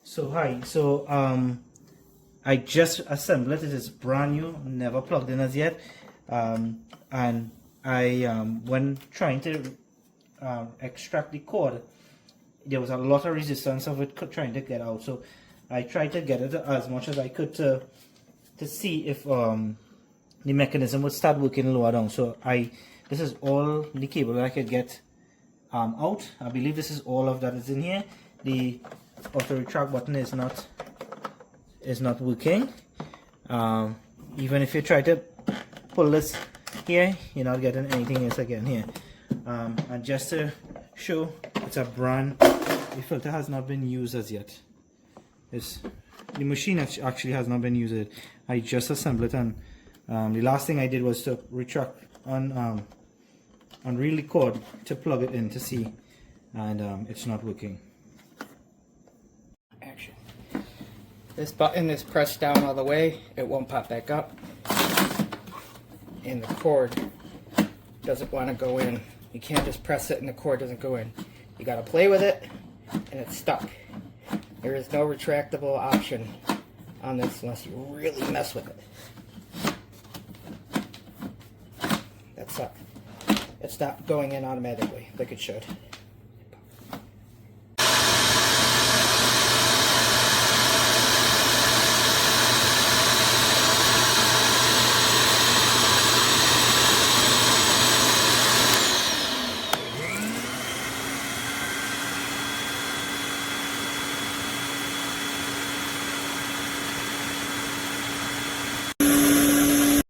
So hi, I just assembled it. It is brand new, never plugged in as yet, and I when trying to extract the cord, there was a lot of resistance of it trying to get out. So I tried to get it as much as I could to see if the mechanism would start working lower down. So this is all the cable that I could get out. I believe this is all of that is in here. The auto retract button is not working. Even if you try to pull this here, you're not getting anything else again here. And just to show, it's a brand, the filter has not been used as yet. The machine actually has not been used. I just assembled it, and the last thing I did was to retract on reel the cord to plug it in to see, and it's not working. Action. This button is pressed down all the way, it won't pop back up, and the cord doesn't want to go in. You can't just press it and the cord doesn't go in. You got to play with it and it's stuck. There is no retractable option on this unless you really mess with it. That sucked. It's not going in automatically like it should.